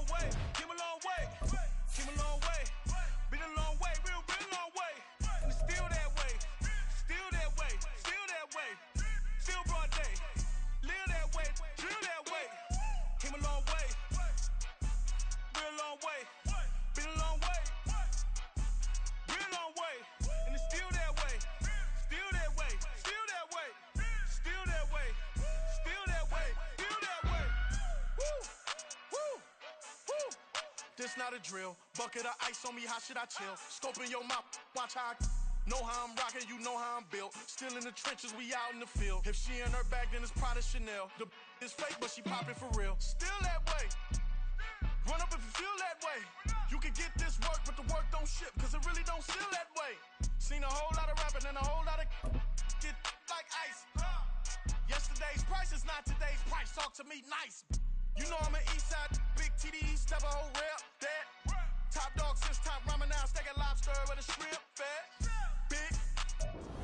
long way, came a long way, came a long way, been a long way, real long way, and it's still that way, still that way, still that way, still broad day, live that way, drill that way, came a long way, real long way, been a long way, real long way, and it's still that way, still that way, still that way, still that way, still that way, still that way. Woo, woo, woo. This not a drill. Bucket of ice on me, how should I chill? Scope in your mouth, watch how I know how I'm rocking, you know how I'm built. Still in the trenches, we out in the field. If she in her bag, then it's Prada Chanel. The is fake, but she poppin' for real. Still that way. Run up if you feel that way. You can get this work, but the work don't ship, cause it really don't feel that way. Seen a whole lot of rapping and a whole lot of get like ice. Yesterday's price is not today's price. Talk to me nice. You know I'm an Eastside, big TD, step a whole rep, that. Top dog since top ramen now, steak and lobster with a shrimp, fat. Big.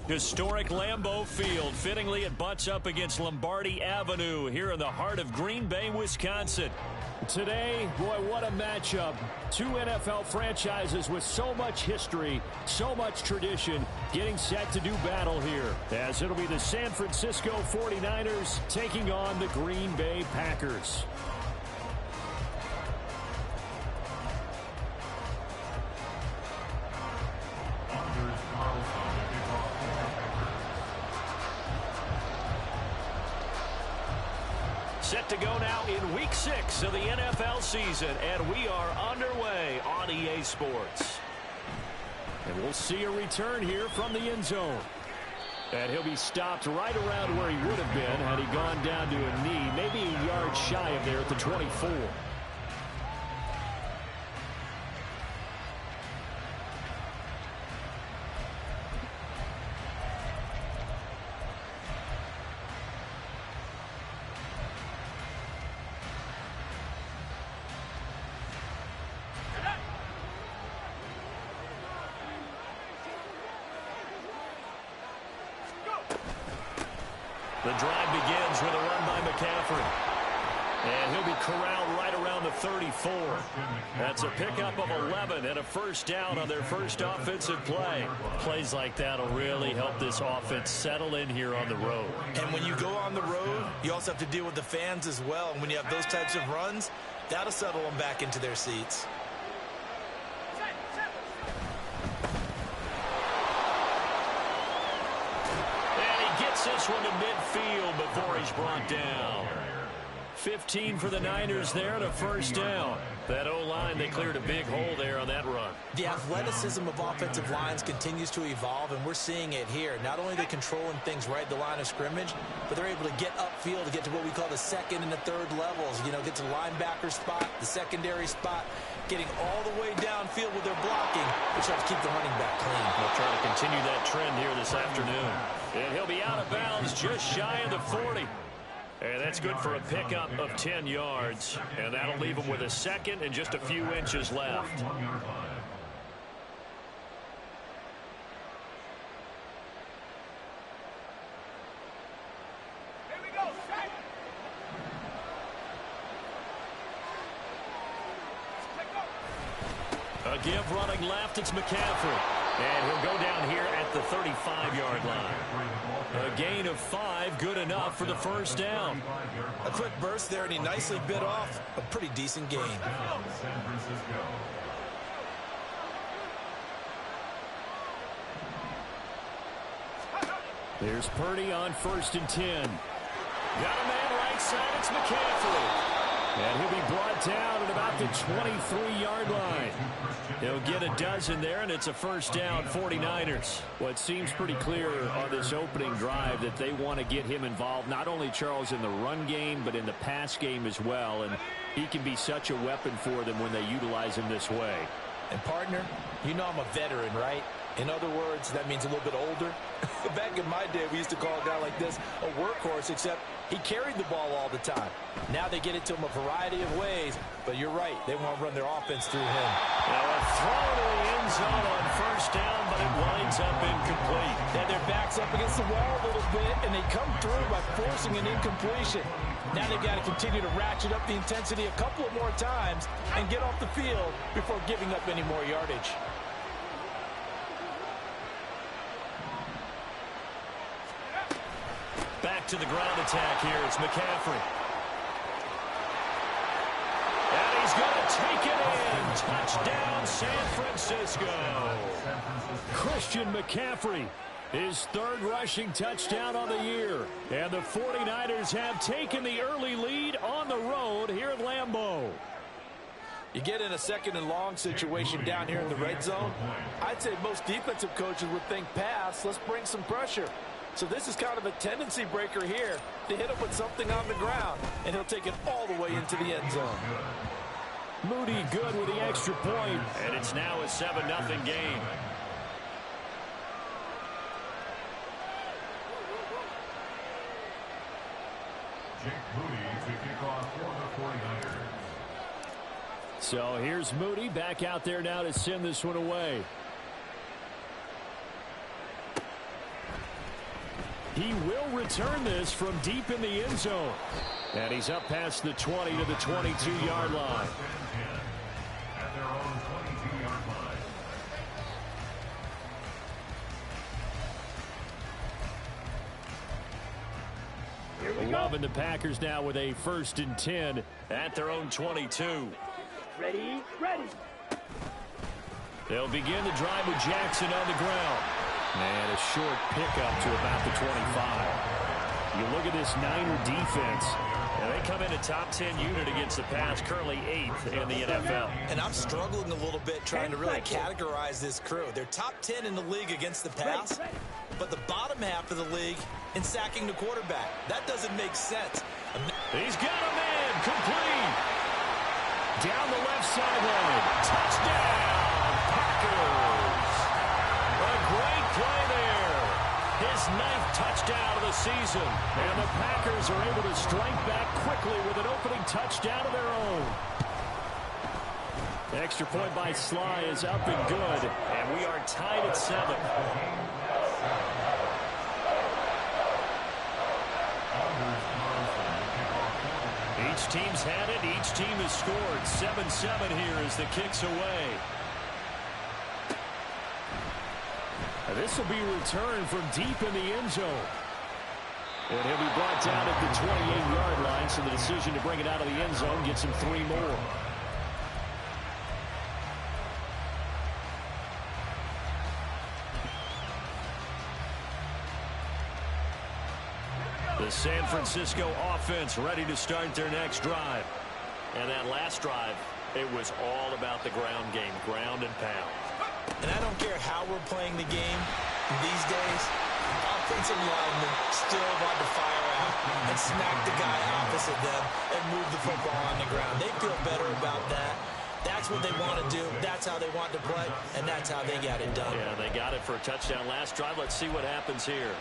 Historic Lambeau Field. Fittingly, it butts up against Lombardi Avenue here in the heart of Green Bay, Wisconsin. Today, boy, what a matchup. Two NFL franchises with so much history, so much tradition, getting set to do battle here, as it'll be the San Francisco 49ers taking on the Green Bay Packers. Set to go now in Week 6 of the NFL season, and we are underway on EA Sports. And we'll see a return here from the end zone. And he'll be stopped right around where he would have been had he gone down to a knee, maybe a yard shy of there at the 24. The drive begins with a run by McCaffrey. And he'll be corralled right around the 34. That's a pickup of 11 and a first down on their first offensive play. Plays like that will really help this offense settle in here on the road. And when you go on the road, you also have to deal with the fans as well. And when you have those types of runs, that'll settle them back into their seats. This one to midfield before he's brought down. 15 for the Niners there and a first down. That O-line, they cleared a big hole there on that run. The athleticism of offensive lines continues to evolve, and we're seeing it here. Not only are they controlling things right at the line of scrimmage, but they're able to get upfield to get to what we call the second and the third levels. You know, get to the linebacker spot, the secondary spot, getting all the way downfield with their blocking, which helps keep the running back clean. They'll try to continue that trend here this afternoon. And he'll be out of bounds just shy of the 40. And that's good for a pickup of 10 yards. And that'll leave him with a second and just a few inches left. A give running left, it's McCaffrey. And he'll go down here at the 35-yard line. A gain of 5, good enough for the first down. A quick burst there, and he nicely bit off a pretty decent gain. There's Purdy on 1st and 10. Got a man right side, it's McCaffrey. And he'll be brought down at about the 23-yard line. He'll get a dozen there, and it's a first down, 49ers. Well, it seems pretty clear on this opening drive that they want to get him involved, not only, Charles, in the run game, but in the pass game as well. And he can be such a weapon for them when they utilize him this way. And, partner, you know I'm a veteran, right? In other words, that means a little bit older. Back in my day, we used to call a guy like this a workhorse, except he carried the ball all the time. Now they get it to him a variety of ways, but you're right. They want to run their offense through him. Now a throw to the end zone on first down, but it winds up incomplete. And their back's up against the wall a little bit, and they come through by forcing an incompletion. Now they've got to continue to ratchet up the intensity a couple of more times and get off the field before giving up any more yardage. Back to the ground attack here. It's McCaffrey. And he's going to take it in. Touchdown, San Francisco. Christian McCaffrey, his third rushing touchdown on the year. And the 49ers have taken the early lead on the road here at Lambeau. You get in a second and long situation down here in the red zone. I'd say most defensive coaches would think pass. Let's bring some pressure. So this is kind of a tendency breaker here to hit him with something on the ground, and he'll take it all the way into the end zone. Moody good with the extra point, and it's now a 7-0 game. Jake Moody to kick off for the 49ers. So here's Moody back out there now to send this one away. He will return this from deep in the end zone. And he's up past the 20 to the 22-yard line. At their own 22-yard line. Loving the Packers now with a 1st and 10 at their own 22. Ready. They'll begin the drive with Jackson on the ground. And a short pickup to about the 25. You look at this Niner defense, and they come in a top 10 unit against the pass, currently 8th in the NFL. And I'm struggling a little bit trying to really categorize this crew. They're top 10 in the league against the pass, but the bottom half of the league in sacking the quarterback. That doesn't make sense. He's got a man, complete. Down the left sideline. Touchdown, Packers. A great play there. His 9th touchdown of the season. And the Packers are able to strike back quickly with an opening touchdown of their own. The extra point by Sly is up and good. And we are tied at 7. Each team's had it. Each team has scored. 7-7 here as the kick's away. And this will be returned from deep in the end zone. And he'll be brought down at the 28-yard line, so the decision to bring it out of the end zone gets him 3 more. The San Francisco offense ready to start their next drive. And that last drive, it was all about the ground game, ground and pound. And I don't care how we're playing the game these days, offensive linemen still want to fire out and smack the guy opposite them and move the football on the ground. They feel better about that. That's what they want to do. That's how they want to play, and that's how they got it done. Yeah, they got it for a touchdown last drive. Let's see what happens here.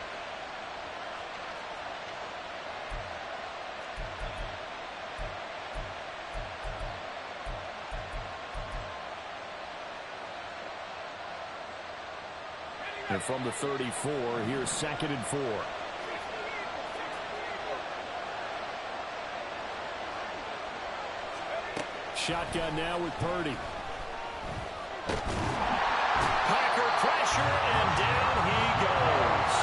And from the 34, here's 2nd and 4. Shotgun now with Purdy. Packer pressure, and down he goes.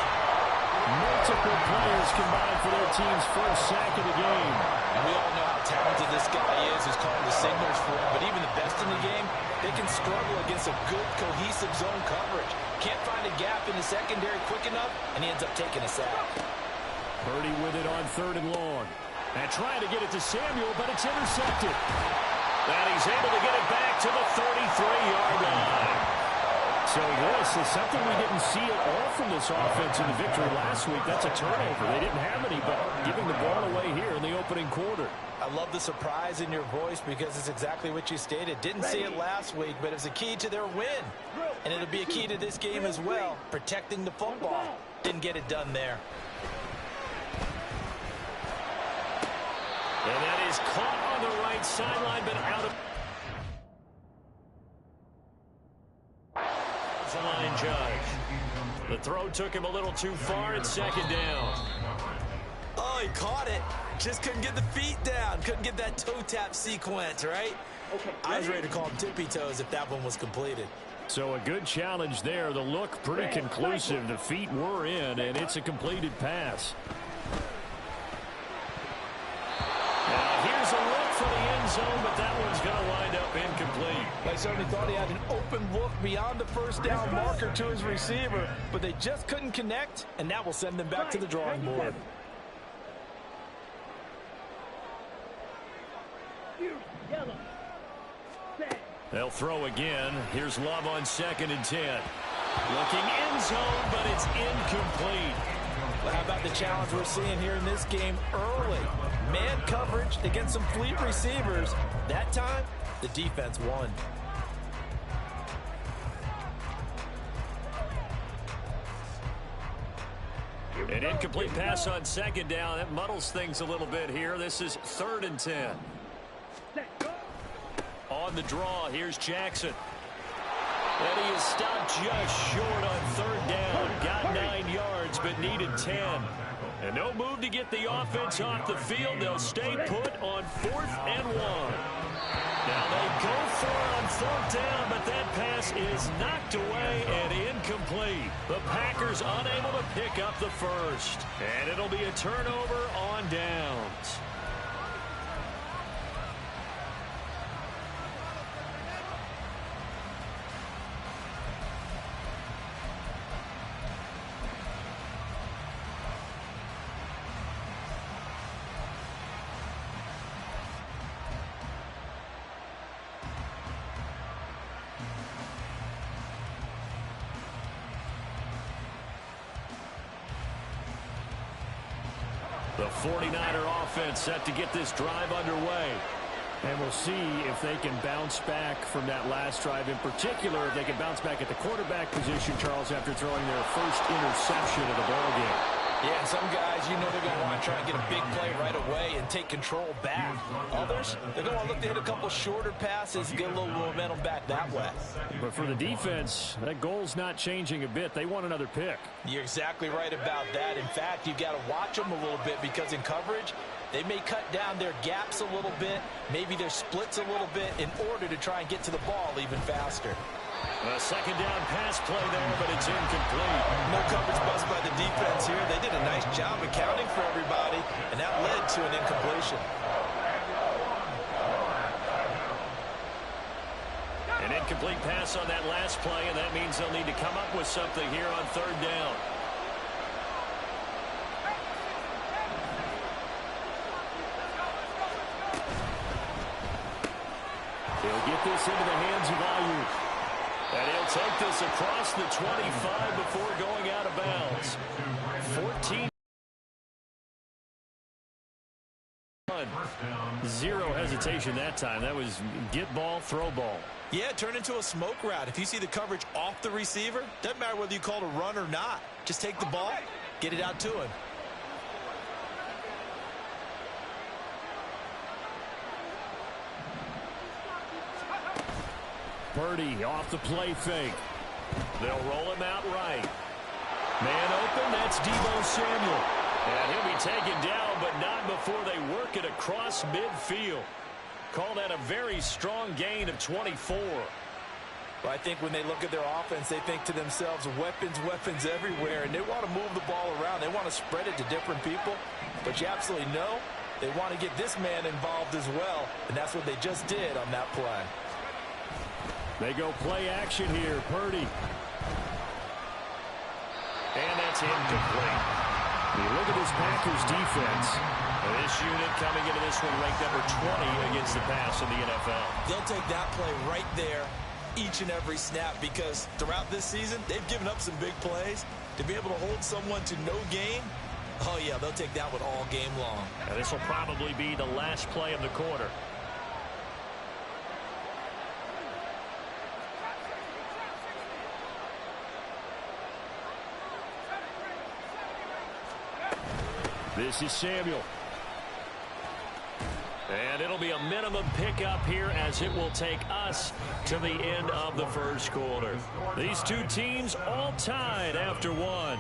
Multiple players combined for their team's first sack of the game. And we all know how talented this guy is who's calling the signals for him. But even the best in the game, they can struggle against a good, cohesive zone coverage. Can't find a gap in the secondary quick enough, and he ends up taking a sack. Purdy with it on 3rd and long. And trying to get it to Samuel, but it's intercepted. And he's able to get it back to the 33-yard line. So this is something we didn't see at all from this offense in the victory last week. That's a turnover. They didn't have any, but giving the ball away here in the opening quarter. I love the surprise in your voice because it's exactly what you stated. Didn't see it last week, but it's a key to their win. And it'll be a key to this game as well, protecting the football. Didn't get it done there. And that is caught on the right sideline, but out of the line judge. The throw took him a little too far. It's 2nd down. Oh, he caught it. Just couldn't get the feet down. Couldn't get that toe tap sequence, right? I was ready to call him tippy toes if that one was completed. So a good challenge there. The look pretty conclusive. The feet were in, and it's a completed pass. Now here's a look for the end zone, but that one's going to wind up incomplete. They certainly thought he had an open look beyond the first down marker to his receiver, but they just couldn't connect, and that will send them back to the drawing board. They'll throw again. Here's Love on 2nd and 10. Looking end zone, but it's incomplete. Well, how about the challenge we're seeing here in this game early? Man coverage against some fleet receivers. That time, the defense won. An incomplete pass on 2nd down. That muddles things a little bit here. This is 3rd and 10. On the draw, here's Jackson. And he is stopped just short on 3rd down. Got 9 yards, but needed 10. And no move to get the offense off the field. They'll stay put on 4th and 1. Now they go for it on 4th down, but that pass is knocked away and incomplete. The Packers unable to pick up the first. And it'll be a turnover on downs. The 49er offense set to get this drive underway. And we'll see if they can bounce back from that last drive. In particular, if they can bounce back at the quarterback position, Charles, after throwing their first interception of the ballgame. Yeah, and some guys, you know they're going to want to try and get a big play right away and take control back. Others, they're going to look to hit a couple shorter passes, get a little momentum back that way. But for the defense, that goal's not changing a bit. They want another pick. You're exactly right about that. In fact, you've got to watch them a little bit because in coverage, they may cut down their gaps a little bit, maybe their splits a little bit in order to try and get to the ball even faster. A 2nd down pass play there, but it's incomplete. No coverage bust by the defense here. They did a nice job accounting for everybody, and that led to an incompletion. An incomplete pass on that last play, and that means they'll need to come up with something here on 3rd down. He'll get this into the hands of Ayuk. And he'll take this across the 25 before going out of bounds. 14. Zero hesitation that time. That was get ball, throw ball. Yeah, turn into a smoke route. If you see the coverage off the receiver, doesn't matter whether you call it a run or not. Just take the ball, get it out to him. Purdy off the play fake. They'll roll him out right. Man open, that's Deebo Samuel. And he'll be taken down, but not before they work it across midfield. Call that a very strong gain of 24. Well, I think when they look at their offense, they think to themselves, weapons, weapons everywhere, and they want to move the ball around. They want to spread it to different people, but you absolutely know they want to get this man involved as well, and that's what they just did on that play. They go play action here. Purdy. And that's incomplete. You look at this Packers defense. This unit coming into this one ranked number 20 against the pass in the NFL. They'll take that play right there each and every snap because throughout this season, they've given up some big plays. To be able to hold someone to no gain, oh, yeah, they'll take that one all game long. And this will probably be the last play of the quarter. This is Samuel. And it'll be a minimum pickup here as it will take us to the end of the first quarter. These two teams all tied after one.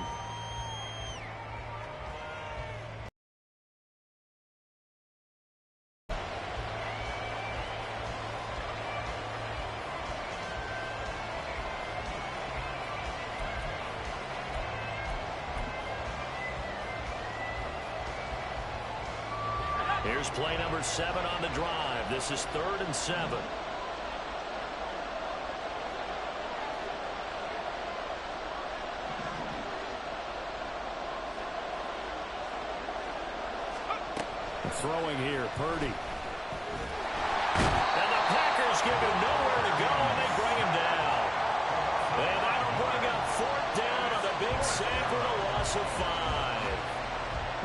Here's play number 7 on the drive. This is 3rd and 7. Throwing here, Purdy. And the Packers give him nowhere to go, and they bring him down. And that'll bring up 4th down on the big sack with a loss of 5.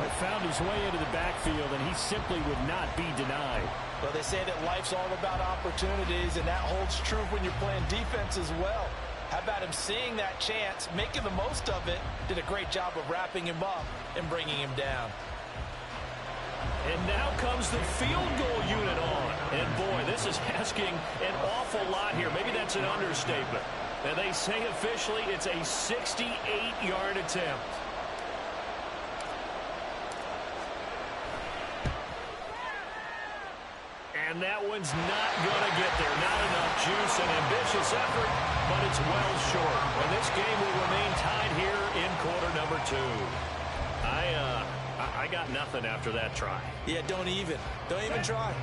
He found his way into the backfield, and he simply would not be denied. Well, they say that life's all about opportunities, and that holds true when you're playing defense as well. How about him seeing that chance, making the most of it, did a great job of wrapping him up and bringing him down. And now comes the field goal unit on. And boy, this is asking an awful lot here. Maybe that's an understatement. And they say officially it's a 68-yard attempt. And that one's not going to get there. Not enough juice. An ambitious effort, but it's well short. And this game will remain tied here in quarter number 2. I got nothing after that try. Yeah, don't even try.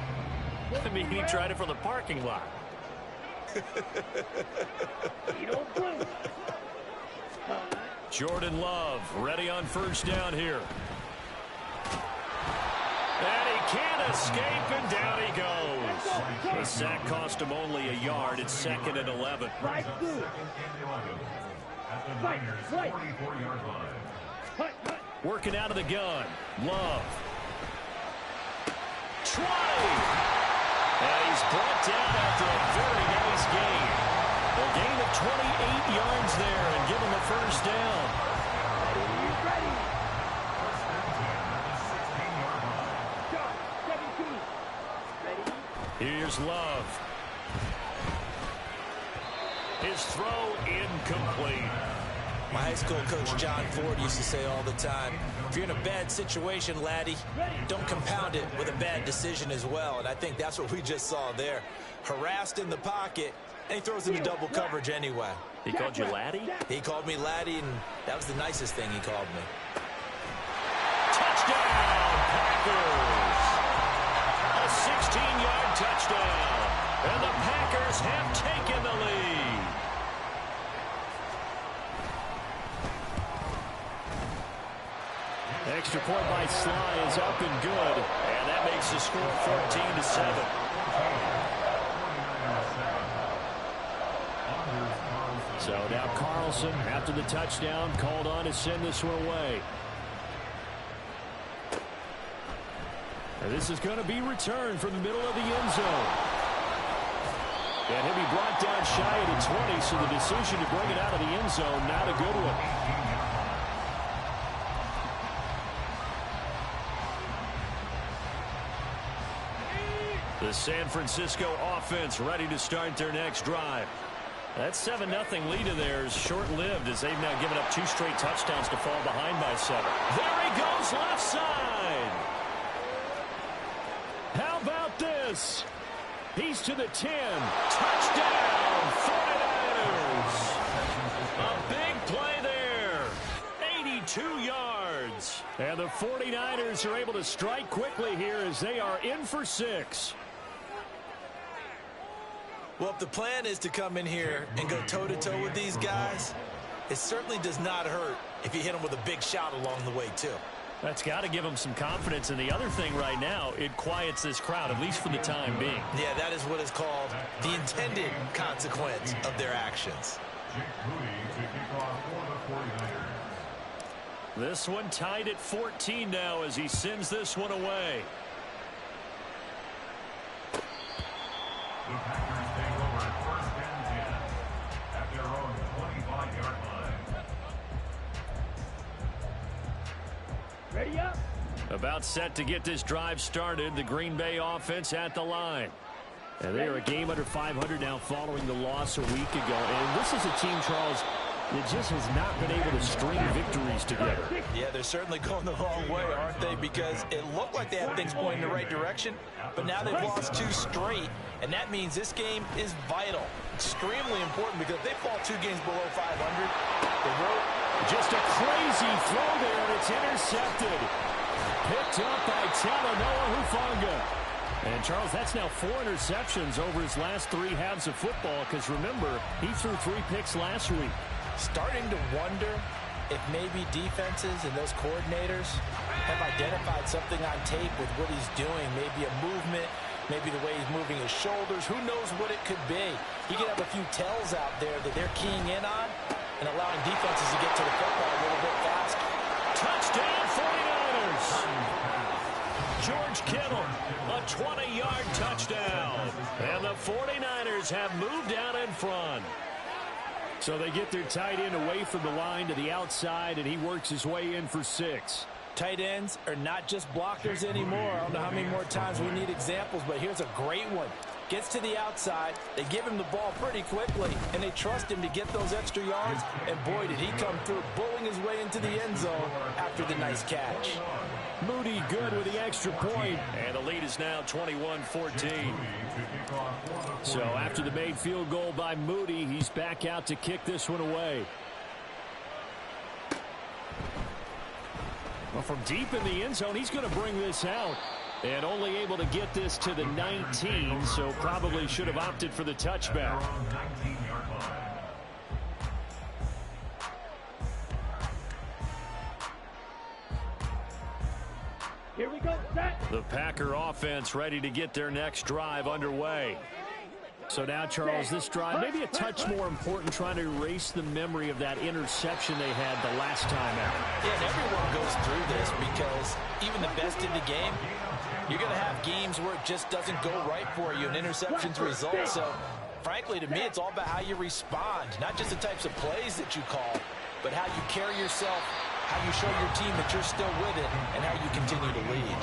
I mean, he tried it from the parking lot. Jordan Love ready on 1st down here. And he can't escape, and down he goes. The sack cost him only a yard. It's 2nd and 11. Working out of the gun. Love. 20. And he's brought down after a very nice gain. A gain of 28 yards there and give him the 1st down. Here's Love. His throw incomplete. My high school coach, John Ford, used to say all the time, if you're in a bad situation, laddie, don't compound it with a bad decision as well. And I think that's what we just saw there. Harassed in the pocket, and he throws into double coverage anyway. He called you laddie? He called me laddie, and that was the nicest thing he called me. Touchdown, Packers! A 16-yard touchdown. And the Packers have taken the lead. Extra point by Sly is up and good. And that makes the score 14-7. So now Carlson, after the touchdown, called on to send this one away. And this is going to be returned from the middle of the end zone. And he'll be brought down shy of the 20, so the decision to bring it out of the end zone, not a good one. The San Francisco offense ready to start their next drive. That 7-0 lead of theirs short-lived as they've now given up 2 straight touchdowns to fall behind by 7. There he goes, left side. How about this? He's to the 10. Touchdown, 49ers. A big play there. 82 yards. And the 49ers are able to strike quickly here as they are in for 6. Well, if the plan is to come in here and go toe-to-toe with these guys, it certainly does not hurt if you hit them with a big shot along the way, too. That's got to give them some confidence. And the other thing right now, it quiets this crowd, at least for the time being. Yeah, that is what is called the intended consequence of their actions. This one tied at 14 now as he sends this one away. The Packers take over at 1st and 10 at their own 25-yard line. Ready up. About set to get this drive started. The Green Bay offense at the line. And they are a game under 500 now following the loss a week ago. And this is a team, Charles, that just has not been able to string victories together. Yeah, they're certainly going the wrong way, aren't they? Because it looked like they had things pointing in the right direction, but now they've lost 2 straight, and that means this game is vital. Extremely important because if they fall 2 games below 500, the road. Just a crazy throw there, and it's intercepted. Picked up by Talanoa Hufanga. And, Charles, that's now 4 interceptions over his last 3 halves of football because, remember, he threw 3 picks last week. Starting to wonder if maybe defenses and those coordinators have identified something on tape with what he's doing, maybe a movement, maybe the way he's moving his shoulders. Who knows what it could be? He could have a few tells out there that they're keying in on and allowing defenses to get to the football a little bit faster. Touchdown, 49ers! George Kittle, a 20-yard touchdown. And the 49ers have moved out in front. So they get their tight end away from the line to the outside, and he works his way in for 6. Tight ends are not just blockers anymore. I don't know how many more times we need examples, but here's a great one. Gets to the outside, they give him the ball pretty quickly, and they trust him to get those extra yards, and boy, did he come through, bulling his way into the end zone after the nice catch. Moody good with the extra point, and the lead is now 21-14. So after the made field goal by Moody, he's back out to kick this one away. Well, from deep in the end zone, he's going to bring this out. And only able to get this to the 19, so probably should have opted for the touchback. Here we go, set. The Packer offense ready to get their next drive underway. So now, Charles, this drive maybe a touch more important, trying to erase the memory of that interception they had the last time out. Yeah, and everyone goes through this because even the best in the game, you're going to have games where it just doesn't go right for you, and interceptions result. So, frankly, to me, it's all about how you respond, not just the types of plays that you call, but how you carry yourself, how you show your team that you're still with it, and how you continue to lead.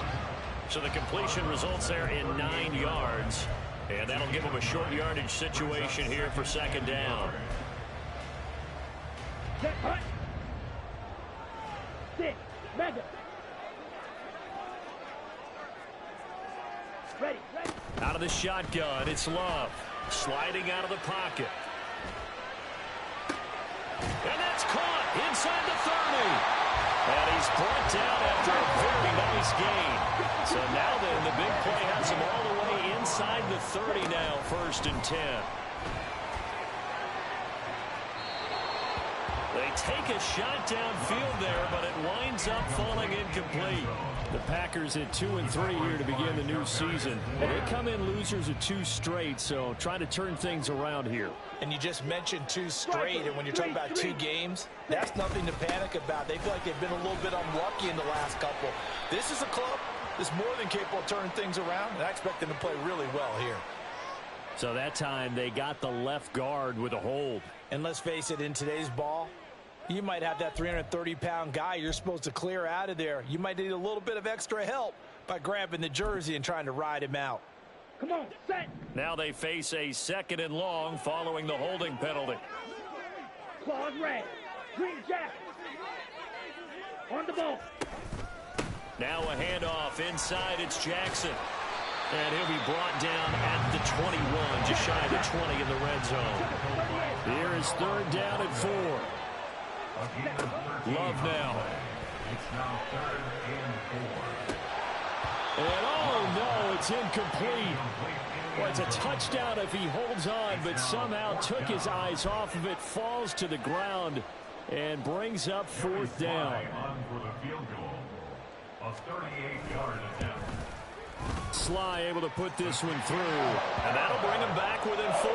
So the completion results there in 9 yards. And that'll give them a short yardage situation here for 2nd down. Set, hut. 6, mega. Ready. Out of the shotgun, it's Love. Sliding out of the pocket. And that's caught inside the 30. And he's brought down after a very nice gain. So now then, the big play has him all the way inside the 30 now, 1st and 10. They take a shot downfield there, but it winds up falling incomplete. The Packers at 2-3 here to begin the new season. And they come in losers of 2 straight, so trying to turn things around here. And you just mentioned 2 straight, and when you're talking about 2 games, that's nothing to panic about. They feel like they've been a little bit unlucky in the last couple. This is a club that's more than capable of turning things around, and I expect them to play really well here. So that time they got the left guard with a hold. And let's face it, in today's ball, you might have that 330-pound guy you're supposed to clear out of there. You might need a little bit of extra help by grabbing the jersey and trying to ride him out. Come on, set. Now they face a 2nd and long following the holding penalty. Claws red. Green jacket. On the ball. Now a handoff inside. It's Jackson. And he'll be brought down at the 21, just shy of the 20 in the red zone. Here is 3rd down at 4. Love now. It's now 3rd and 4. And oh no, it's incomplete. Well, it's a touchdown if he holds on, but somehow took his eyes off of it, falls to the ground, and brings up 4th down. On for the field goal. A 38-yard attempt. Sly able to put this one through, and that'll bring him back within 4.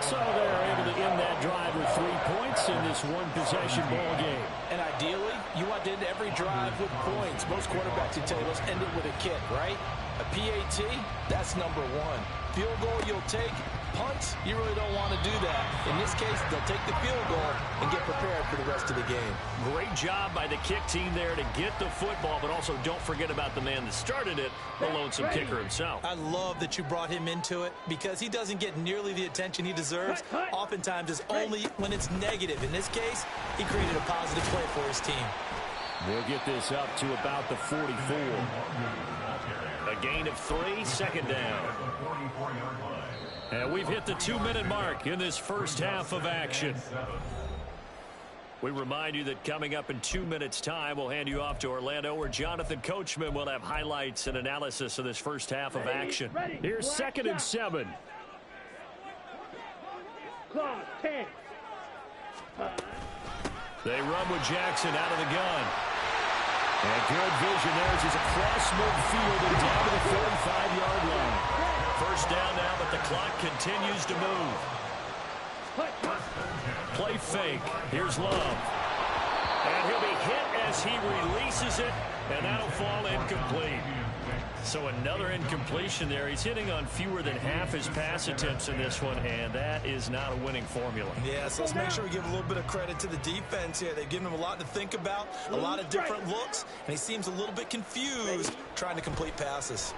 So they're able to end that drive with 3 points in this one-possession ball game. And ideally, you want to end every drive with points. Most quarterbacks would tell you, let's end it with a kick, right? A PAT, that's number 1. Field goal you'll take. Punts, you really don't want to do that. In this case, they'll take the field goal and get prepared for the rest of the game. Great job by the kick team there to get the football, but also don't forget about the man that started it, the lonesome kicker himself. I love that you brought him into it because he doesn't get nearly the attention he deserves. Oftentimes, it's only when it's negative. In this case, he created a positive play for his team. They'll get this up to about the 44. A gain of 3, 2nd down. And we've hit the 2-minute mark in this first half of action. We remind you that coming up in 2 minutes' time, we'll hand you off to Orlando, where Jonathan Coachman will have highlights and analysis of this first half of action. Here's 2nd and 7. Clock, 10. They run with Jackson out of the gun. And good vision there as he's across midfield and down to the 45-yard line. First down now, but the clock continues to move. Play fake. Here's Love. And he'll be hit as he releases it, and that'll fall incomplete. So another incompletion there. He's hitting on fewer than half his pass attempts in this one, and that is not a winning formula. Yeah, so let's make sure we give a little bit of credit to the defense here. They've given him a lot to think about, a lot of different looks, and he seems a little bit confused trying to complete passes.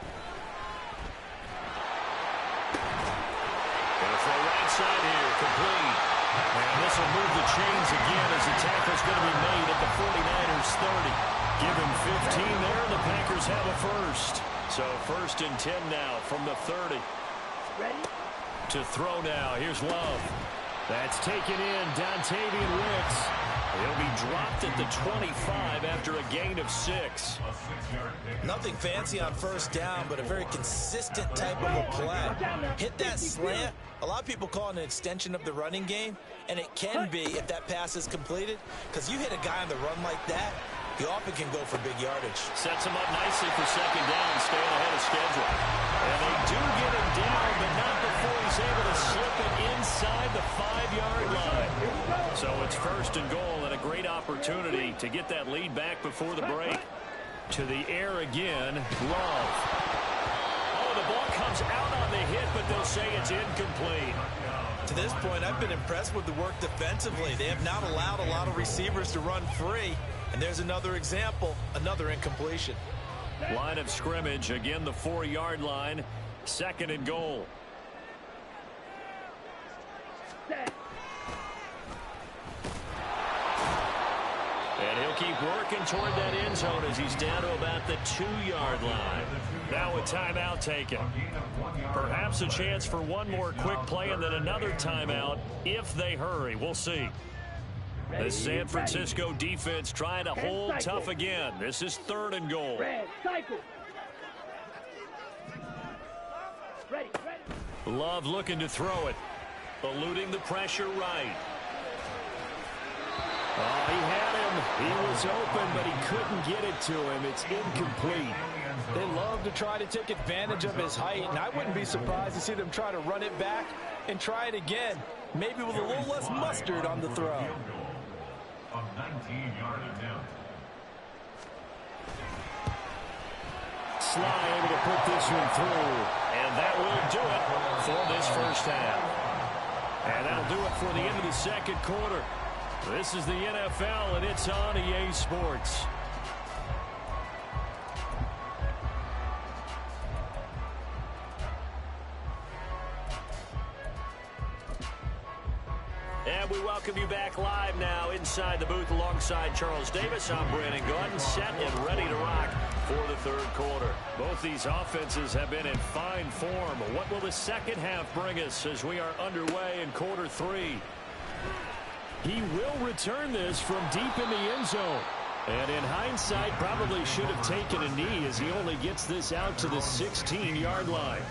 Gonna throw right side here, complete. And this will move the chains again as the tackle's going to be made at the 49ers 30. Give him 15 there, and the Packers have a first. So 1st and 10 now from the 30. Ready? To throw now. Here's Love. That's taken in. Dontavian Wicks. He'll be dropped at the 25 after a gain of 6. Nothing fancy on first down, but a very consistent type of a play. Hit that slant. A lot of people call it an extension of the running game, and it can be if that pass is completed, because you hit a guy on the run like that, he often can go for big yardage. Sets him up nicely for 2nd down, staying ahead of schedule. And they do get him down, but not before he's able to slip it inside the 5-yard line. So it's 1st and goal, and a great opportunity to get that lead back before the break. To the air again, Love. Oh, the ball comes out on the hit, but they'll say it's incomplete. To this point, I've been impressed with the work defensively. They have not allowed a lot of receivers to run free. And there's another example, another incompletion. Line of scrimmage, again the 4-yard line, 2nd and goal. And he'll keep working toward that end zone as he's down to about the 2-yard line. Now a timeout taken. Perhaps a chance for one more quick play and then another timeout if they hurry. We'll see. The San Francisco defense trying to hold tough again. This is 3rd and goal. Love looking to throw it. Eluding the pressure right. Oh, he had him. He was open, but he couldn't get it to him. It's incomplete. They love to try to take advantage of his height, and I wouldn't be surprised to see them try to run it back and try it again, maybe with a little less mustard on the throw. A 19-yard attempt. Sly able to put this one through, and that will do it for this first half. And that'll do it for the end of the 2nd quarter. This is the NFL, and it's on EA Sports. And we welcome you back live now inside the booth alongside Charles Davis. I'm Brandon Gaudin, set and ready to rock for the 3rd quarter. Both these offenses have been in fine form. What will the 2nd half bring us as we are underway in quarter 3? He will return this from deep in the end zone. And in hindsight, probably should have taken a knee as he only gets this out to the 16-yard line.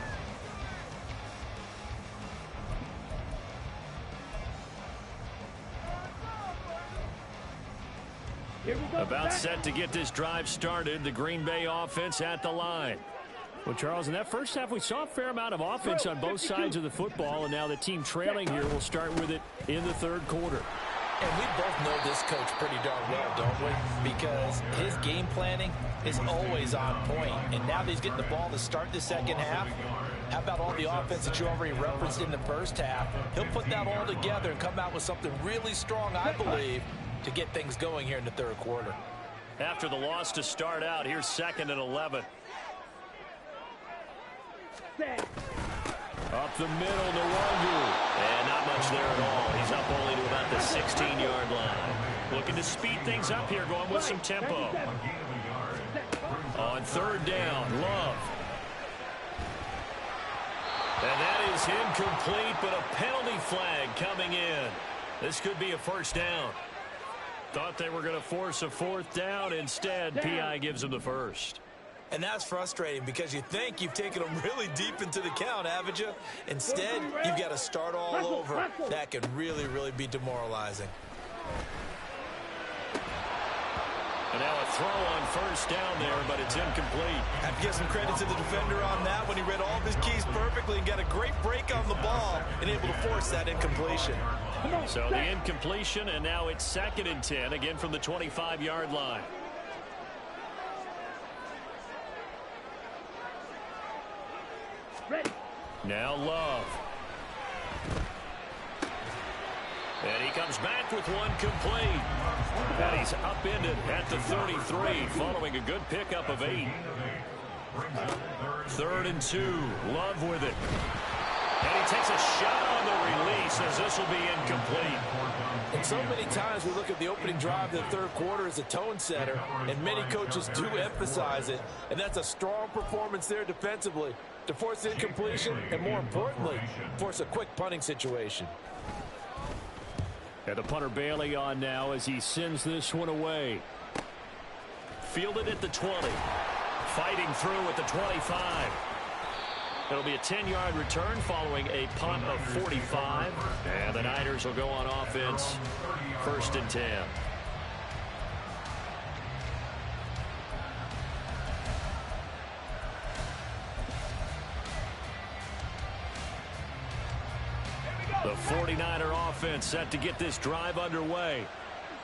About set to get this drive started. The Green Bay offense at the line. Well, Charles, in that first half, we saw a fair amount of offense on both sides of the football, and now the team trailing here will start with it in the 3rd quarter. And we both know this coach pretty darn well, don't we? Because his game planning is always on point. And now that he's getting the ball to start the 2nd half, how about all the offense that you already referenced in the first half? He'll put that all together and come out with something really strong, I believe, to get things going here in the 3rd quarter. After the loss to start out, here's 2nd and 11. Up the middle, Nwangu. And not much there at all. He's up only to about the 16-yard line. Looking to speed things up here, going with some tempo. On 3rd down, Love. And that is incomplete, but a penalty flag coming in. This could be a first down. Thought they were going to force a fourth down. Instead, P.I. gives them the first. And that's frustrating because you think you've taken them really deep into the count, haven't you? Instead, you've got to start all over. That can really, really be demoralizing. And now a throw on first down there, but it's incomplete. Have to give some credit to the defender on that when he read all of his keys perfectly and got a great break on the ball and able to force that incompletion. So the incompletion, and now it's 2nd and 10, again from the 25-yard line. Now Love. And he comes back with one complete. And he's upended at the 33 following a good pickup of 8. 3rd and 2. Love with it. And he takes a shot on the release as this will be incomplete. And so many times we look at the opening drive of the third quarter as a tone setter, and many coaches do emphasize it. And that's a strong performance there defensively to force incompletion and, more importantly, force a quick punting situation. And the punter Bailey on now as he sends this one away. Fielded at the 20. Fighting through at the 25. It'll be a 10-yard return following a punt of 45. And the Niners will go on offense. 1st and 10. The 49er offense set to get this drive underway.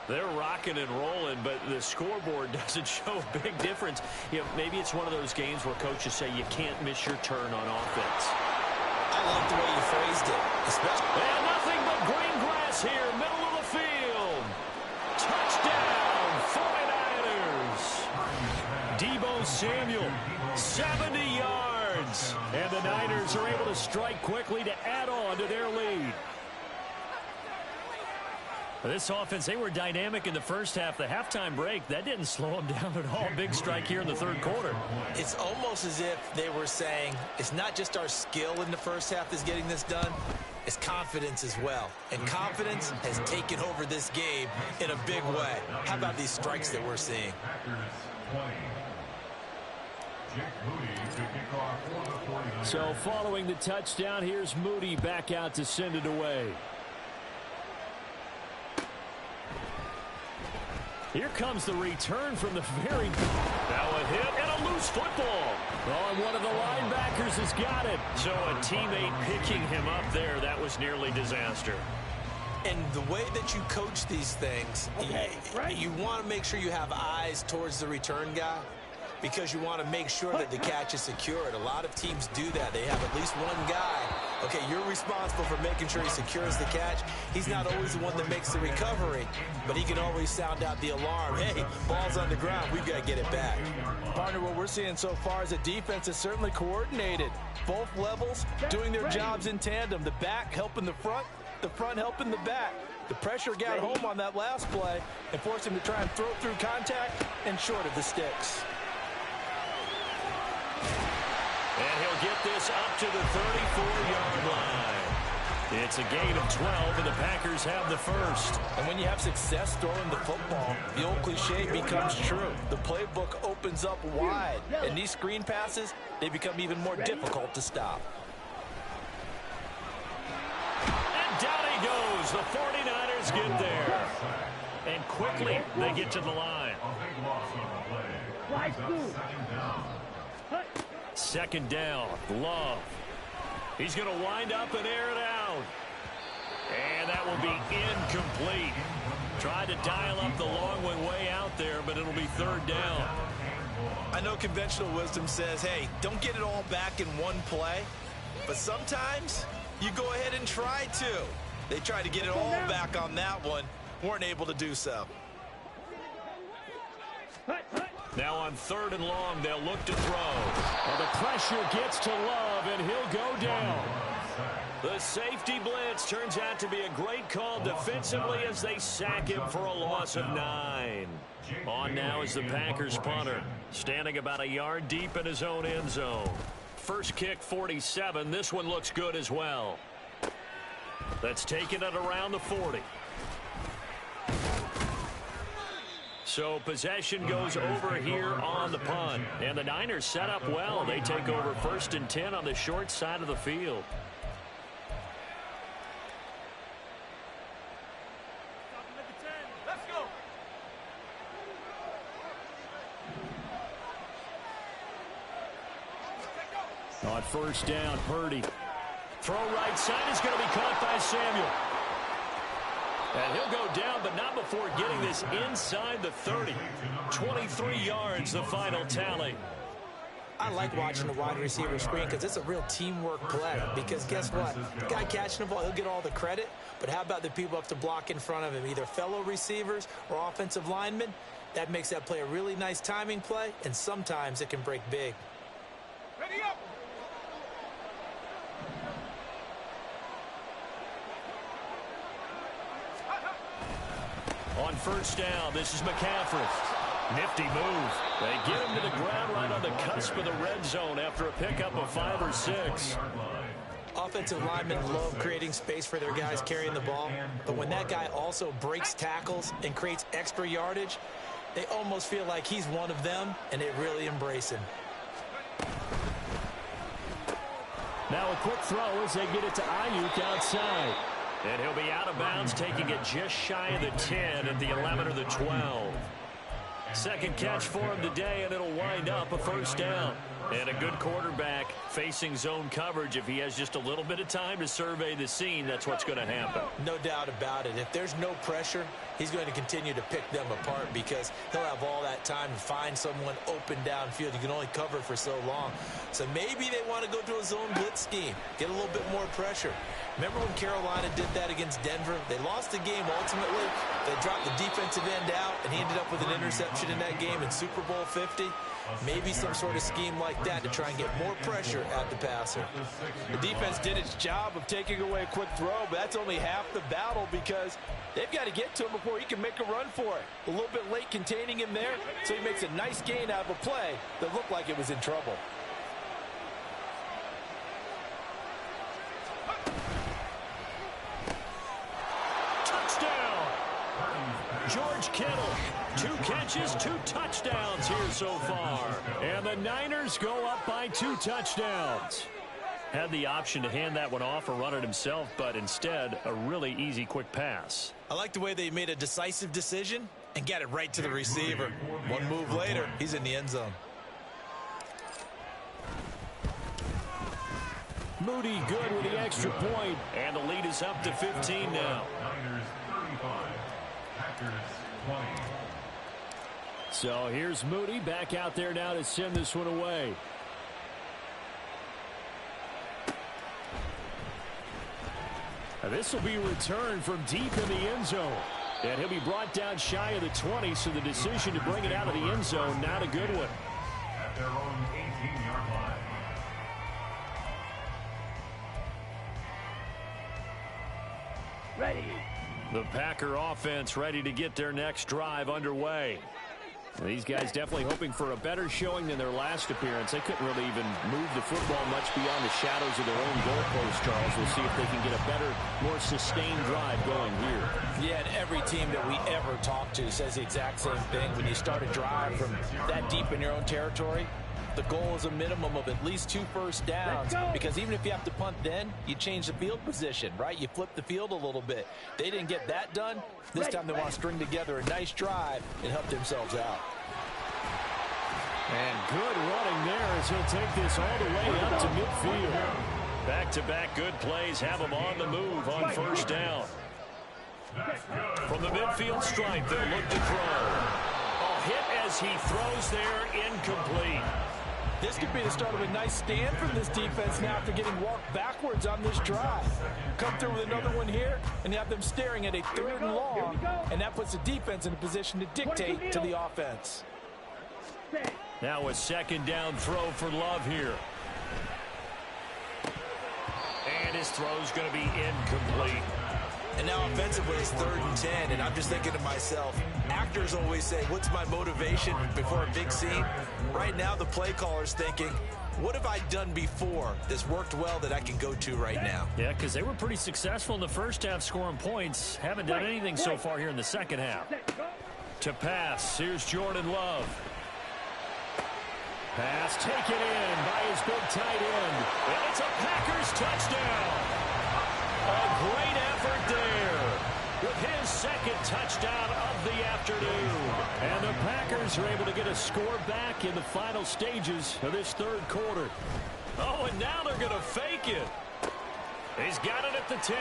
They're rocking and rolling, but the scoreboard doesn't show a big difference. You know, maybe it's one of those games where coaches say you can't miss your turn on offense. I like the way you phrased it. And nothing but green grass here, middle of the field. Touchdown, 49ers. Deebo Samuel, 70 yards. And the Niners are able to strike quickly to add on to their lead. This offense, they were dynamic in the first half. The halftime break, that didn't slow them down at all. Big strike here in the third quarter. It's almost as if they were saying, it's not just our skill in the first half that's getting this done, it's confidence as well. And confidence has taken over this game in a big way. How about these strikes that we're seeing? So following the touchdown, here's Moody back out to send it away. Here comes the return from the very... Now a hit and a loose football. Oh, and one of the linebackers has got it. So a teammate picking him up there, that was nearly disaster. And the way that you coach these things, you want to make sure you have eyes towards the return guy because you want to make sure that the catch is secured. A lot of teams do that. They have at least one guy. Okay, you're responsible for making sure he secures the catch. He's not always the one that makes the recovery, but he can always sound out the alarm. Hey, ball's on the ground. We've got to get it back. Partner, what we're seeing so far is a defense is certainly coordinated. Both levels doing their jobs in tandem. The back helping the front helping the back. The pressure got home on that last play and forced him to try and throw through contact and short of the sticks. And he'll get this up to the 34-yard line. It's a gain of 12, and the Packers have the first. And when you have success throwing the football, the old cliche becomes true. The playbook opens up wide, and these screen passes, they become even more difficult to stop. And down he goes. The 49ers get there. And quickly, they get to the line. Second down, Love. He's going to wind up and air it out. And that will be incomplete. Tried to dial up the long one way out there, but it'll be third down. I know conventional wisdom says, hey, don't get it all back in one play. But sometimes you go ahead and try to. They tried to get it all back on that one. Weren't able to do so. Now on third and long, they'll look to throw. Well, the pressure gets to Love, and he'll go down. The safety blitz turns out to be a great call defensively as they sack him for a loss of 9. On now is the Packers punter, standing about a yard deep in his own end zone. First kick, 47. This one looks good as well. That's taking it around the 40. So possession goes over here on the punt. And the Niners set up well. They take over 1st and 10 on the short side of the field. On 1st down, Purdy. Throw right side is going to be caught by Samuel. And he'll go down, but not before getting this inside the 30. 23 yards, the final tally. I like watching the wide receiver screen because it's a real teamwork play. Because guess what? The guy catching the ball, he'll get all the credit. But how about the people up to block in front of him, either fellow receivers or offensive linemen? That makes that play a really nice timing play, and sometimes it can break big. Ready up. On 1st down, this is McCaffrey. Nifty move. They get him to the ground right on the cusp of the red zone after a pickup of 5 or 6. Offensive linemen love creating space for their guys carrying the ball, but when that guy also breaks tackles and creates extra yardage, they almost feel like he's one of them, and they really embrace him. Now a quick throw as they get it to Ayuk outside. And he'll be out of bounds, taking it just shy of the 10 at the 11 or the 12. Second catch for him today, and it'll wind up a 1st down. And a good quarterback facing zone coverage. If he has just a little bit of time to survey the scene, that's what's going to happen. No doubt about it. If there's no pressure, he's going to continue to pick them apart because he'll have all that time to find someone open downfield. You can only cover for so long. So maybe they want to go to a zone blitz scheme, get a little bit more pressure. Remember when Carolina did that against Denver? They lost the game ultimately. They dropped the defensive end out, and he ended up with an interception in that game in Super Bowl 50. Maybe some sort of scheme like that to try and get more pressure at the passer. The defense did its job of taking away a quick throw, but that's only half the battle because they've got to get to him before he can make a run for it. A little bit late containing him there, so he makes a nice gain out of a play that looked like it was in trouble. George Kittle, 2 catches, 2 touchdowns here so far. And the Niners go up by 2 touchdowns. Had the option to hand that one off or run it himself, but instead, a really easy quick pass. I like the way they made a decisive decision and got it right to the receiver. One move later, he's in the end zone. Moody good with the extra point, and the lead is up to 15 now. Niners 35, Packers 20. So here's Moody back out there now to send this one away. Now this will be returned from deep in the end zone. And he'll be brought down shy of the 20, so the decision to bring it out of the end zone, not a good one. At their own 18-yard line. Ready. The Packer offense ready to get their next drive underway. These guys definitely hoping for a better showing than their last appearance. They couldn't really even move the football much beyond the shadows of their own goalpost, Charles. We'll see if they can get a better, more sustained drive going here. Yeah, and every team that we ever talk to says the exact same thing. When you start a drive from that deep in your own territory, the goal is a minimum of at least 2 first downs, because even if you have to punt then, you change the field position, right? You flip the field a little bit. They didn't get that done. This time they want to string together a nice drive and help themselves out. And good running there as he'll take this all the way up to midfield. Back-to-back good plays have him on the move on first down. From the midfield stripe, they'll look to throw. A hit as he throws there, incomplete. This could be the start of a nice stand from this defense now after getting walked backwards on this drive. Come through with another one here and have them staring at a 3rd and long, and that puts the defense in a position to dictate to the offense. Now a 2nd down throw for Love here. And his throw's going to be incomplete. And now offensively it's 3rd and 10, and I'm just thinking to myself, actors always say, what's my motivation before a big scene? Right now the play caller's thinking, what have I done before that's worked well that I can go to right now? Yeah, because they were pretty successful in the first half scoring points. Haven't done anything so far here in the second half. To pass, here's Jordan Love. Pass taken in by his big tight end. And it's a Packers touchdown. A great effort there with his second touchdown of the afternoon. And the Packers are able to get a score back in the final stages of this third quarter. Oh, and now they're going to fake it. He's got it at the 10.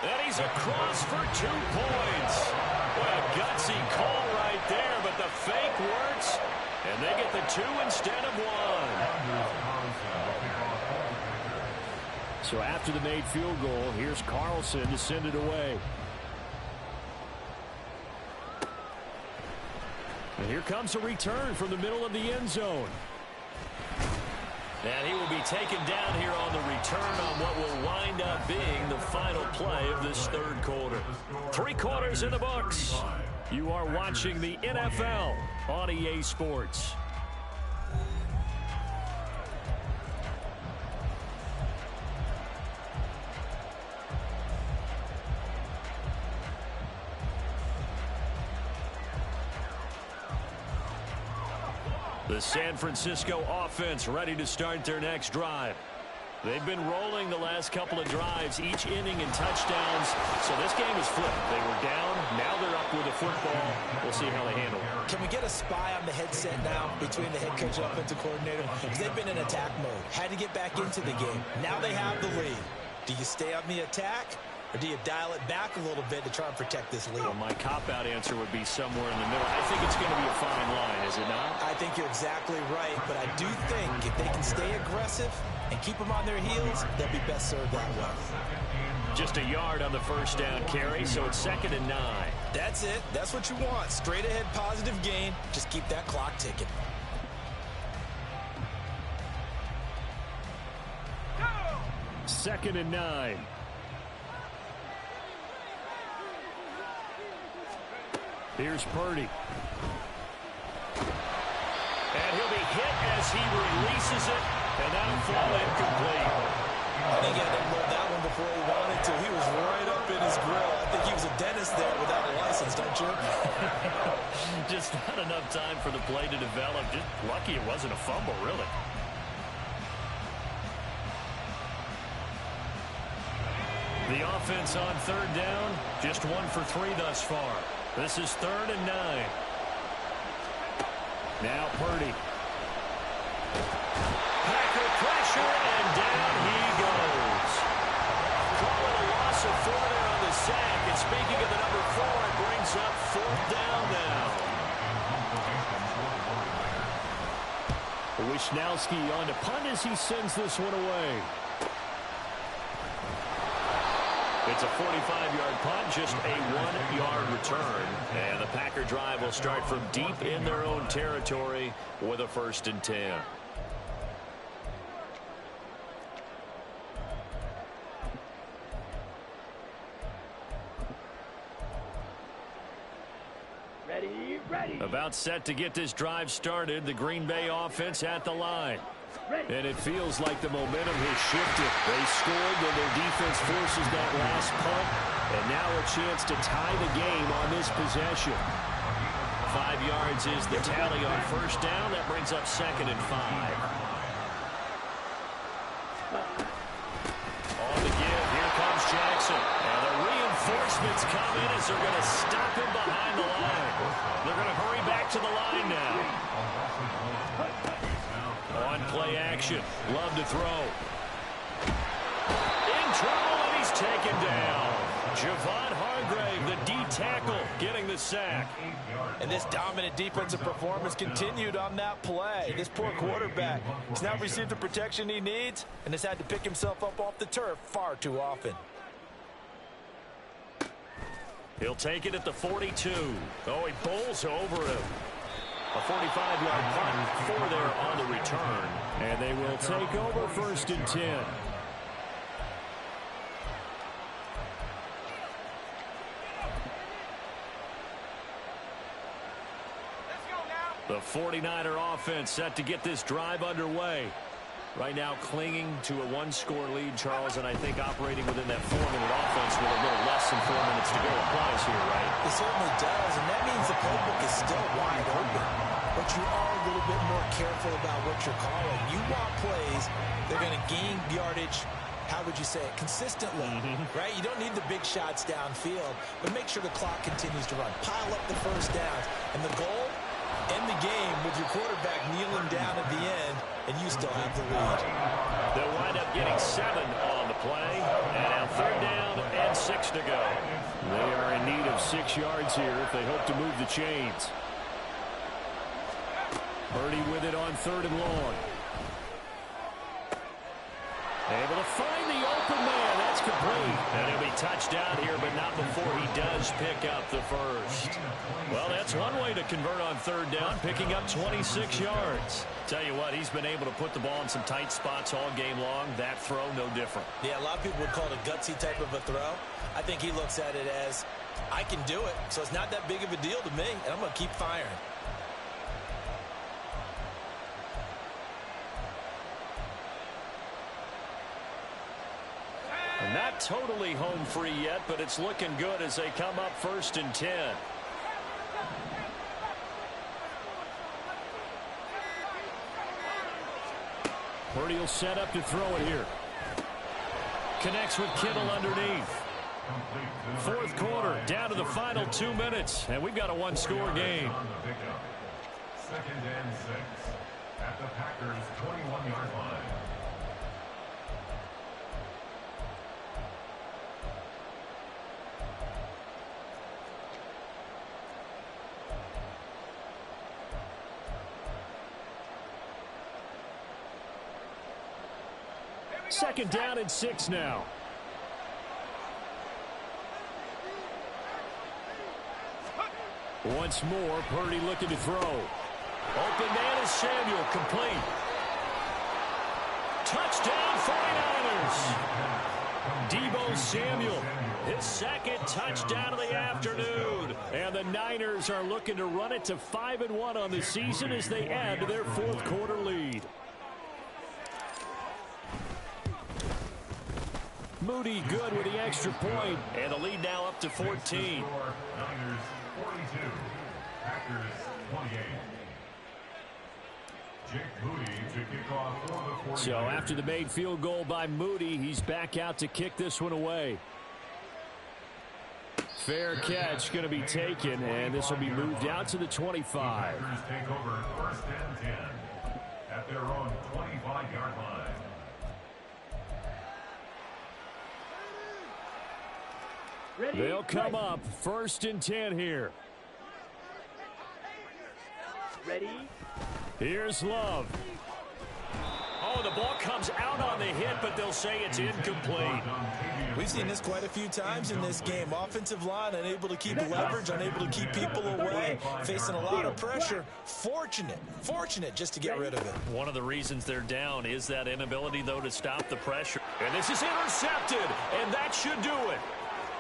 And he's across for 2 points. What a gutsy call right there, but the fake works. And they get the 2 instead of 1. So after the made field goal, here's Carlson to send it away. And here comes a return from the middle of the end zone. And he will be taken down here on the return on what will wind up being the final play of this third quarter. 3 quarters in the books. You are watching the NFL on EA Sports. The San Francisco offense ready to start their next drive. They've been rolling the last couple of drives, each inning in touchdowns. So this game is flipped. They were down. Now they're up with the football. We'll see how they handle it. Can we get a spy on the headset now between the head coach and offensive coordinator? Because they've been in attack mode. Had to get back into the game. Now they have the lead. Do you stay on the attack? Or do you dial it back a little bit to try and protect this lead? Well, my cop-out answer would be somewhere in the middle. I think it's going to be a fine line, is it not? I think you're exactly right, but I do think if they can stay aggressive and keep them on their heels, they'll be best served that way. Just a yard on the first down carry, so it's 2nd and 9. That's it. That's what you want. Straight ahead positive gain. Just keep that clock ticking. Second and 9. Here's Purdy. And he'll be hit as he releases it, and that'll fall incomplete. I think he had to unload that one before he wanted to. He was right up in his grill. I think he was a dentist there without a license, don't you? Just not enough time for the play to develop. Just lucky it wasn't a fumble, really. The offense on third down, just 1 for 3 thus far. This is 3rd and 9. Now Purdy. Packer pressure, and down he goes. Call it a loss of 4 there on the sack. And speaking of the number 4, it brings up 4th down now. Wishnowski on to punt as he sends this one away. It's a 45-yard punt, just a 1-yard return. And the Packer drive will start from deep in their own territory with a 1st and 10. Ready. About set to get this drive started. The Green Bay offense at the line. And it feels like the momentum has shifted. They scored, then their defense forces that last punt. And now a chance to tie the game on this possession. 5 yards is the tally on 1st down. That brings up 2nd and 5. On the give, here comes Jackson. And the reinforcements come in as they're going to stop him behind the line. They're going to hurry back to the line now. On play action. Love to throw. In trouble, and he's taken down. Javon Hargrave, the D tackle, getting the sack. And this dominant defensive performance continued on that play. This poor quarterback has now received the protection he needs and has had to pick himself up off the turf far too often. He'll take it at the 42. Oh, he bowls over him. A 45-yard punt, 4 there on the return. And they will take over 1st and 10. The 49er offense set to get this drive underway. Right now clinging to a one-score lead, Charles, and I think operating within that 4-minute offense with a little less than 4 minutes to go applies here, right? It certainly does, and that means the playbook is still wide open. But you are a little bit more careful about what you're calling. You want plays that are going to gain yardage, how would you say it, consistently, right? You don't need the big shots downfield, but make sure the clock continues to run. Pile up the first downs, and the goal, end the game with your quarterback kneeling down at the end, and you still have the lead. They'll wind up getting 7 on the play, and now 3rd down and 6 to go. They are in need of 6 yards here if they hope to move the chains. Purdy with it on 3rd and long. Able to find the open man. That's complete. And he'll be touched down here, but not before he does pick up the first. Well, that's one way to convert on 3rd down, picking up 26 yards. Tell you what, he's been able to put the ball in some tight spots all game long. That throw, no different. Yeah, a lot of people would call it a gutsy type of a throw. I think he looks at it as, I can do it, so it's not that big of a deal to me, and I'm going to keep firing. Not totally home free yet, but it's looking good as they come up 1st and 10. Purdy will set up to throw it here. Connects with Kittle underneath. 4th quarter, down to the final 2 minutes, and we've got a one-score game. 2nd and 6 at the Packers' 21-yard line. Second down and 6 now. Once more, Purdy looking to throw. Open man is Samuel, complete. Touchdown 49ers. Deebo Samuel, his 2nd touchdown of the afternoon. And the Niners are looking to run it to 5-1 on the season as they add to their 4th quarter lead. Moody good with the extra point, and the lead now up to 14. Niners 42, Packers 28. Jake Moody to kick off for the 49ers. So after the made field goal by Moody, he's back out to kick this one away. Fair catch going to be taken, and this will be moved out to the 25. Packers take over 1st and 10 at their own 25-yard line. They'll come up 1st and 10 here. Ready? Here's Love. Oh, the ball comes out on the hit, but they'll say it's incomplete. We've seen this quite a few times in this game. Offensive line unable to keep leverage, unable to keep people away, facing a lot of pressure. Fortunate just to get rid of it. One of the reasons they're down is that inability, though, to stop the pressure. And this is intercepted, and that should do it.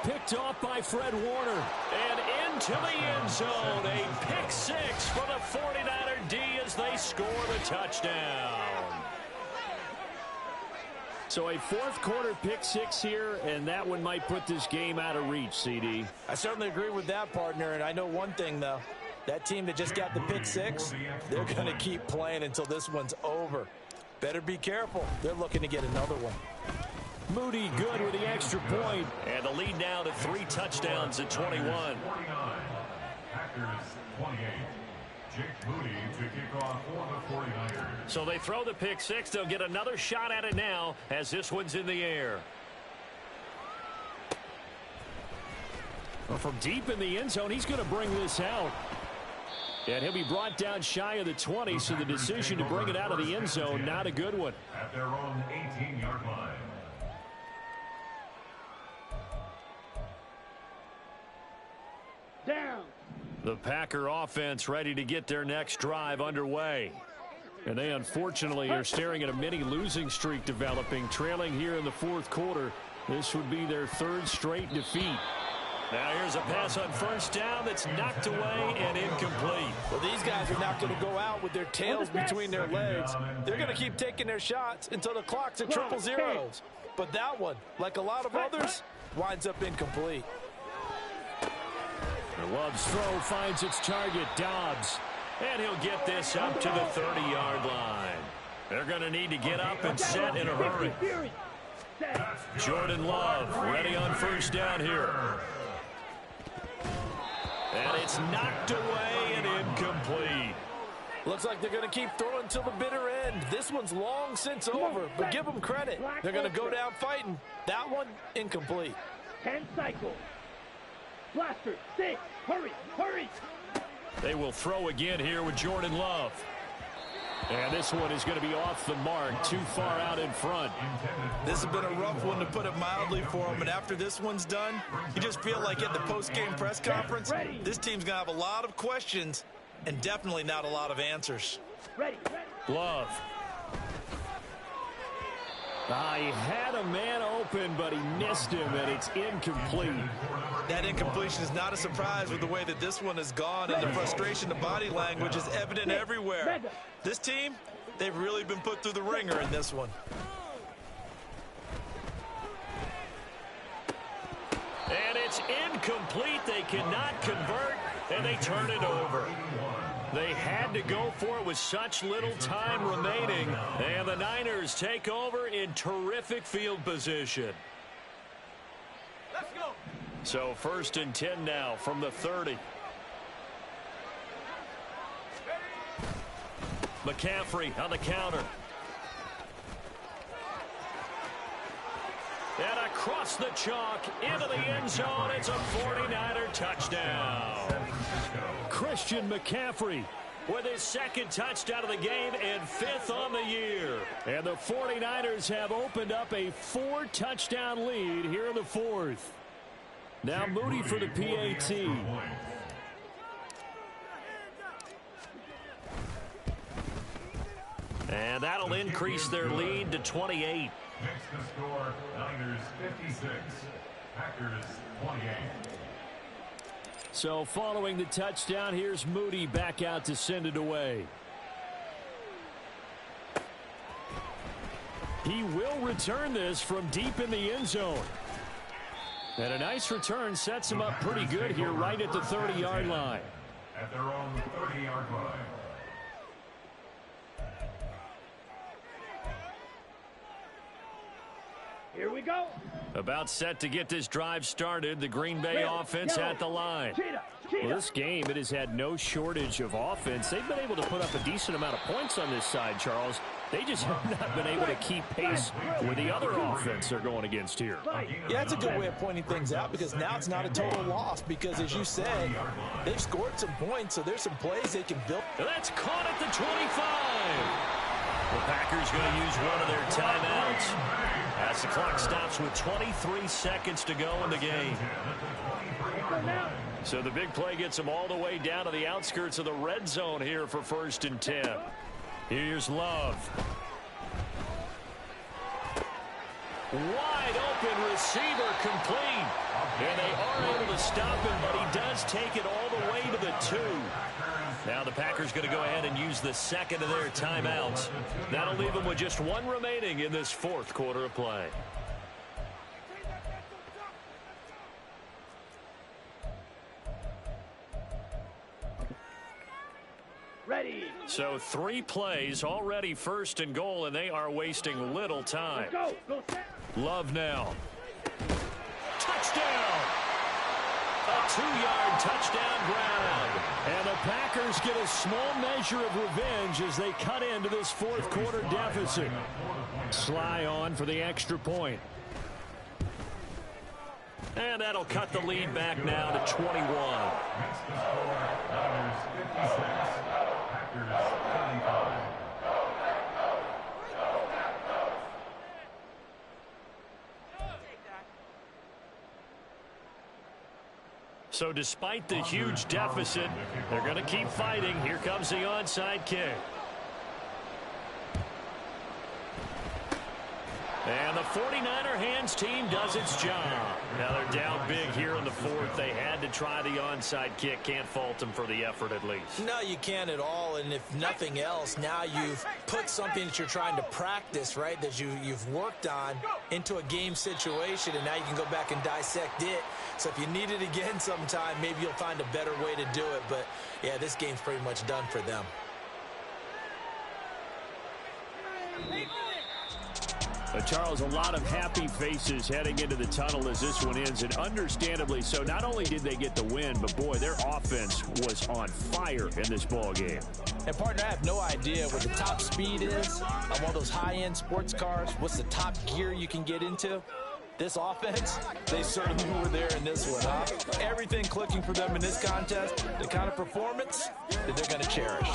Picked off by Fred Warner. And into the end zone. A pick 6 for the 49er D as they score the touchdown. So a 4th quarter pick 6 here, and that one might put this game out of reach, CD. I certainly agree with that, partner, and I know one thing, though. That team that just got the pick 6, they're going to keep playing until this one's over. Better be careful. They're looking to get another one. Moody good with the extra point. And the lead now to 3 touchdowns at 21. 49, Packers 28. Jake Moody to kick off for the 49ers. So they throw the pick 6. They'll get another shot at it now as this one's in the air. Well, from deep in the end zone, he's going to bring this out. And he'll be brought down shy of the 20, so the decision to bring it out of the end zone, not a good one. At their own 18-yard line. Down. The Packer offense ready to get their next drive underway. And they unfortunately are staring at a mini losing streak developing, trailing here in the 4th quarter. This would be their 3rd straight defeat. Now here's a pass on first down that's knocked away and incomplete. Well, these guys are not going to go out with their tails between their legs. They're going to keep taking their shots until the clock's at triple zeros. But that one, like a lot of others, winds up incomplete. Love's throw finds its target, Dobbs. And he'll get this up to the 30-yard line. They're going to need to get up and set in a hurry. Jordan Love ready on first down here. And it's knocked away and incomplete. Looks like they're going to keep throwing till the bitter end. This one's long since over, but give them credit. They're going to go down fighting. That one, incomplete. 10 cycles. Blaster, 6, hurry, hurry. They will throw again here with Jordan Love. And this one is going to be off the mark, too far out in front. This has been a rough one, to put it mildly, for him. And after this one's done, you just feel like at the post-game press conference, this team's going to have a lot of questions and definitely not a lot of answers. Ready. Love. He had a man open, but he missed him, and it's incomplete. That incompletion is not a surprise with the way that this one has gone, and the frustration, the body language is evident everywhere. This team, they've really been put through the ringer in this one. And it's incomplete. They cannot convert, and they turn it over. They had to go for it with such little time remaining, and the Niners take over in terrific field position. Let's go. So 1st and 10 now from the 30. McCaffrey on the counter. And across the chalk into the end zone. It's a 49er touchdown. Christian McCaffrey with his 2nd touchdown of the game and 5th on the year. And the 49ers have opened up a 4-touchdown lead here in the 4th. Now Moody for the PAT. And that'll increase their lead to 28. Next to score, Niners 56, Packers 28. So following the touchdown, here's Moody back out to send it away. He will return this from deep in the end zone. And a nice return sets him up pretty good here right at the 30-yard line. At their own 30-yard line. Here we go. About set to get this drive started. The Green Bay offense at the line. Well, this game, it has had no shortage of offense. They've been able to put up a decent amount of points on this side, Charles. They just have not been able to keep pace with the other offense they're going against here. Yeah, that's a good way of pointing things out, because now it's not a total loss, because as you said, they've scored some points, so there's some plays they can build. That's caught at the 25. The Packers going to use one of their timeouts as the clock stops with 23 seconds to go in the game. So the big play gets them all the way down to the outskirts of the red zone here for 1st and 10. Here's Love. Wide open receiver complete. And they are able to stop him, but he does take it all the way to the 2. Now the Packers going to go ahead and use the 2nd of their timeouts. That'll leave them with just 1 remaining in this 4th quarter of play. Ready. So 3 plays already 1st and goal, and they are wasting little time. Go. Go. Love now. Touchdown! A 2-yard touchdown grab. And the Packers get a small measure of revenge as they cut into this 4th quarter deficit. Sly on for the extra point. And that'll cut the lead back now to 21. Next to score, Niners 56, Packers 35. So despite the huge deficit, they're going to keep fighting. Here comes the onside kick. And the 49er hands team does its job. Now they're down big here in the fourth. They had to try the onside kick. Can't fault them for the effort at least. No, you can't at all. And if nothing else, now you've put something that you're trying to practice, right, that you've worked on into a game situation, and now you can go back and dissect it. So if you need it again sometime, maybe you'll find a better way to do it. But, yeah, this game's pretty much done for them. Charles, a lot of happy faces heading into the tunnel as this one ends, and understandably so. Not only did they get the win, but, boy, their offense was on fire in this ball game. And, partner, I have no idea what the top speed is on one of those high-end sports cars. What's the top gear you can get into? This offense, they certainly were there in this one, huh? Everything clicking for them in this contest, the kind of performance that they're going to cherish.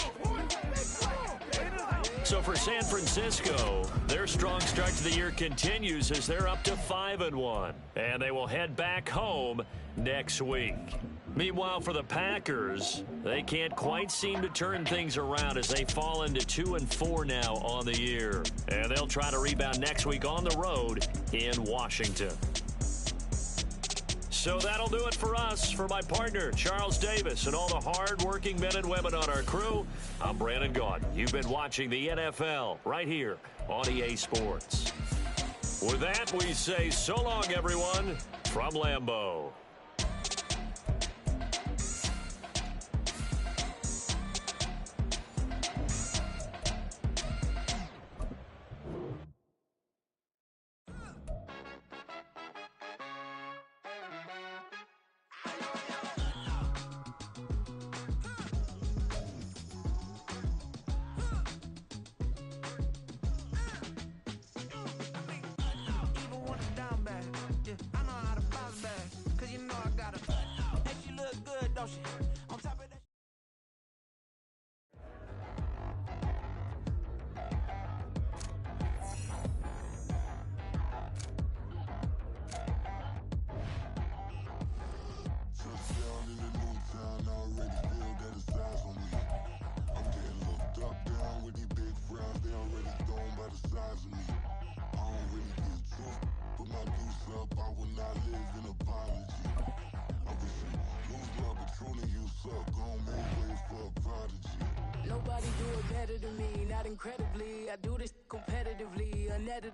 So for San Francisco, their strong start to the year continues as they're up to 5-1. And they will head back home next week. Meanwhile, for the Packers, they can't quite seem to turn things around as they fall into 2-4 now on the year. And they'll try to rebound next week on the road in Washington. So that'll do it for us. For my partner, Charles Davis, and all the hard-working men and women on our crew, I'm Brandon Gaudin. You've been watching the NFL right here on EA Sports. With that, we say so long, everyone, from Lambeau. Nobody do it better than me, not incredibly. I do this competitively, unedited.